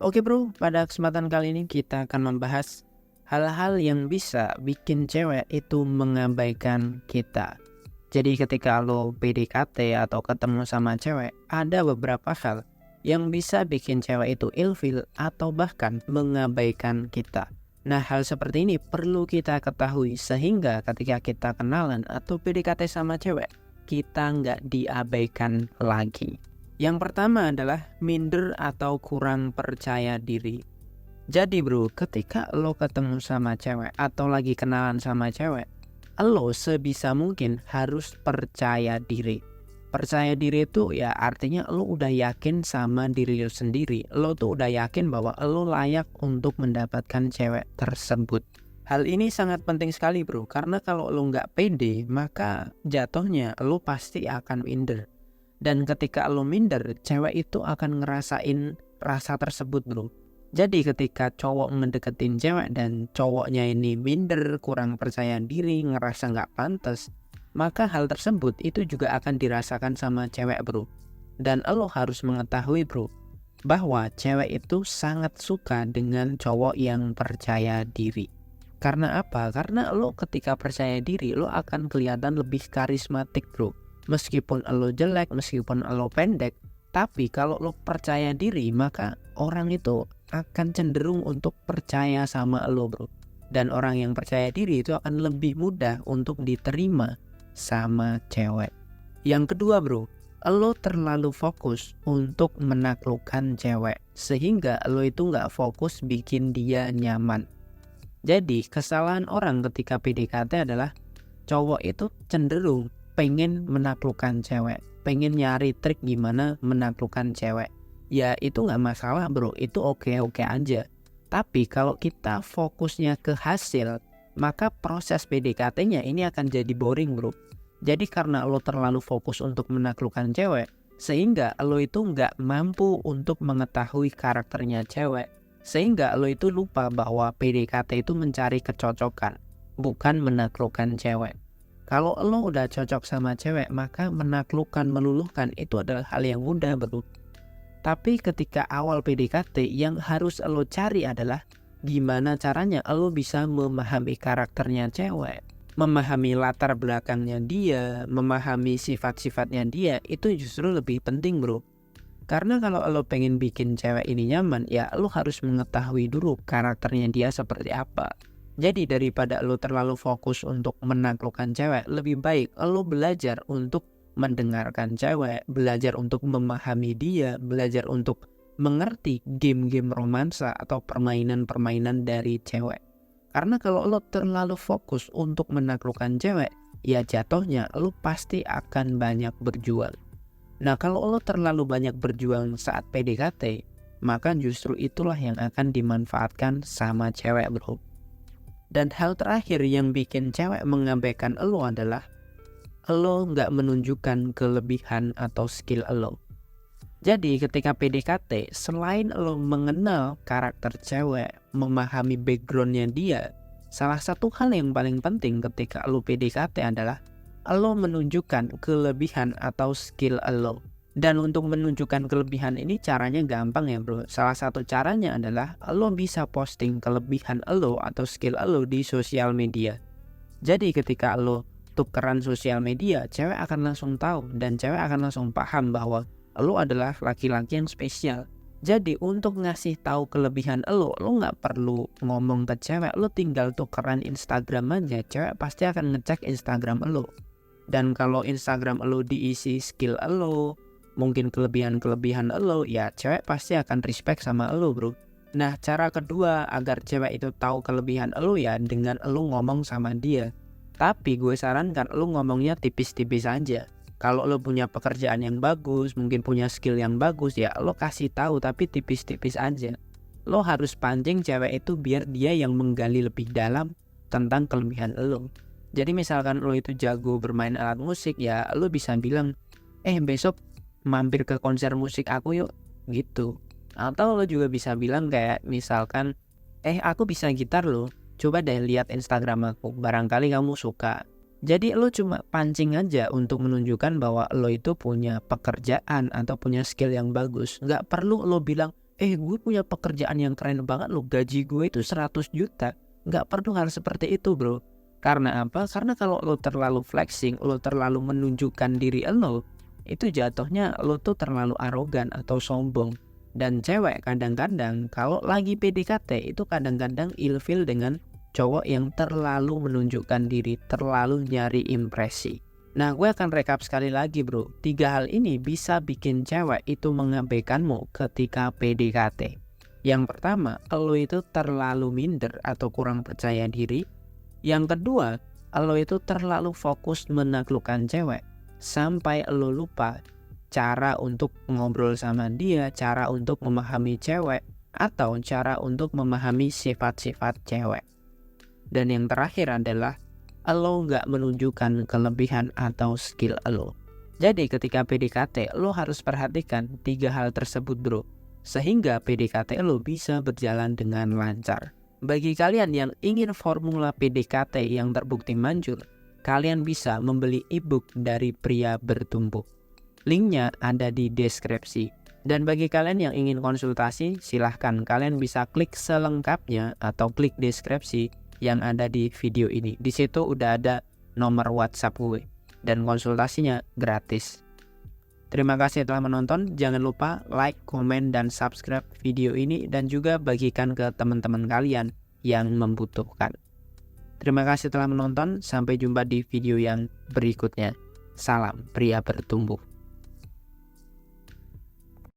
Oke bro, pada kesempatan kali ini kita akan membahas hal-hal yang bisa bikin cewek itu mengabaikan kita. Jadi ketika lo PDKT atau ketemu sama cewek, ada beberapa hal yang bisa bikin cewek itu ilfil atau bahkan mengabaikan kita. Nah, hal seperti ini perlu kita ketahui sehingga ketika kita kenalan atau PDKT sama cewek, kita nggak diabaikan lagi. Yang pertama adalah minder atau kurang percaya diri. Jadi bro, ketika lo ketemu sama cewek atau lagi kenalan sama cewek, lo sebisa mungkin harus percaya diri. Percaya diri itu ya artinya lo udah yakin sama diri lo sendiri. Lo tuh udah yakin bahwa lo layak untuk mendapatkan cewek tersebut. Hal ini sangat penting sekali bro, karena kalau lo nggak pede, maka jatuhnya lo pasti akan minder. Dan ketika lo minder, cewek itu akan ngerasain rasa tersebut bro. Jadi ketika cowok mendeketin cewek dan cowoknya ini minder, kurang percaya diri, ngerasa nggak pantas, maka hal tersebut itu juga akan dirasakan sama cewek bro. Dan lo harus mengetahui bro, bahwa cewek itu sangat suka dengan cowok yang percaya diri. Karena apa? Karena lo ketika percaya diri, lo akan kelihatan lebih karismatik bro. Meskipun lo jelek, meskipun lo pendek, tapi kalau lo percaya diri, maka orang itu akan cenderung untuk percaya sama lo bro. Dan orang yang percaya diri itu akan lebih mudah untuk diterima sama cewek. Yang kedua bro, lo terlalu fokus untuk menaklukkan cewek, sehingga lo itu gak fokus bikin dia nyaman. Jadi kesalahan orang ketika PDKT adalah cowok itu cenderung pengen menaklukkan cewek, pengen nyari trik gimana menaklukkan cewek. Ya itu gak masalah bro, itu oke-oke aja. Tapi kalau kita fokusnya ke hasil, maka proses PDKT-nya ini akan jadi boring bro. Jadi karena lo terlalu fokus untuk menaklukkan cewek, sehingga lo itu gak mampu untuk mengetahui karakternya cewek. Sehingga lo itu lupa bahwa PDKT itu mencari kecocokan, bukan menaklukkan cewek. Kalau lo udah cocok sama cewek, maka menaklukkan, meluluhkan itu adalah hal yang mudah bro. Tapi ketika awal PDKT, yang harus lo cari adalah gimana caranya lo bisa memahami karakternya cewek, memahami latar belakangnya dia, memahami sifat-sifatnya dia, itu justru lebih penting bro. Karena kalau lo pengen bikin cewek ini nyaman, ya lo harus mengetahui dulu karakternya dia seperti apa. Jadi daripada lo terlalu fokus untuk menaklukkan cewek, lebih baik lo belajar untuk mendengarkan cewek, belajar untuk memahami dia, belajar untuk mengerti game-game romansa atau permainan-permainan dari cewek. Karena kalau lo terlalu fokus untuk menaklukkan cewek, ya jatuhnya lo pasti akan banyak berjuang. Nah kalau lo terlalu banyak berjuang saat PDKT, maka justru itulah yang akan dimanfaatkan sama cewek bro. Dan hal terakhir yang bikin cewek mengabaikan lo adalah lo nggak menunjukkan kelebihan atau skill lo. Jadi ketika PDKT, selain lo mengenal karakter cewek, memahami backgroundnya dia, salah satu hal yang paling penting ketika lo PDKT adalah lo menunjukkan kelebihan atau skill lo. Dan untuk menunjukkan kelebihan ini caranya gampang ya bro. Salah satu caranya adalah lo bisa posting kelebihan lo atau skill lo di sosial media. Jadi ketika lo tukeran sosial media, cewek akan langsung tahu dan cewek akan langsung paham bahwa lo adalah laki-laki yang spesial. Jadi untuk ngasih tahu kelebihan lo nggak perlu ngomong ke cewek, lo tinggal tukeran Instagram aja, cewek pasti akan ngecek Instagram lo. Dan kalau Instagram lo diisi skill lo, mungkin kelebihan-kelebihan lo, ya cewek pasti akan respect sama lo bro. Nah cara kedua agar cewek itu tahu kelebihan lo ya dengan lo ngomong sama dia. Tapi gue sarankan lo ngomongnya tipis-tipis aja. Kalau lo punya pekerjaan yang bagus, mungkin punya skill yang bagus, ya lo kasih tahu tapi tipis-tipis aja. Lo harus pancing cewek itu biar dia yang menggali lebih dalam tentang kelebihan lo. Jadi misalkan lo itu jago bermain alat musik, ya lo bisa bilang, besok mampir ke konser musik aku yuk, gitu. Atau lo juga bisa bilang kayak misalkan, aku bisa gitar lo, coba deh lihat Instagram aku, barangkali kamu suka. Jadi lo cuma pancing aja untuk menunjukkan bahwa lo itu punya pekerjaan atau punya skill yang bagus. Nggak perlu lo bilang, gue punya pekerjaan yang keren banget loh, gaji gue itu 100 juta. Nggak perlu hal seperti itu bro. Karena apa? Karena kalau lo terlalu flexing, lo terlalu menunjukkan diri lo, itu jatuhnya lo tuh terlalu arogan atau sombong. Dan cewek kadang-kadang kalau lagi PDKT itu kadang-kadang ilfil dengan cowok yang terlalu menunjukkan diri, terlalu nyari impresi. Nah, gue akan rekap sekali lagi bro. 3 hal ini bisa bikin cewek itu mengabaikanmu ketika PDKT. Yang pertama, lo itu terlalu minder atau kurang percaya diri. Yang kedua, lo itu terlalu fokus menaklukkan cewek sampai lo lupa cara untuk ngobrol sama dia, cara untuk memahami cewek, atau cara untuk memahami sifat-sifat cewek. Dan yang terakhir adalah lo nggak menunjukkan kelebihan atau skill lo. Jadi ketika PDKT lo harus perhatikan 3 hal tersebut bro, sehingga PDKT lo bisa berjalan dengan lancar. Bagi kalian yang ingin formula PDKT yang terbukti manjur, kalian bisa membeli ebook dari Pria Bertumbuk. Linknya ada di deskripsi. Dan bagi kalian yang ingin konsultasi, silahkan kalian bisa klik selengkapnya atau klik deskripsi yang ada di video ini. Di situ udah ada nomor WhatsApp gue dan konsultasinya gratis. Terima kasih telah menonton. Jangan lupa like, komen, dan subscribe video ini dan juga bagikan ke teman-teman kalian yang membutuhkan. Terima kasih telah menonton. Sampai jumpa di video yang berikutnya. Salam Pria Bertumbuh.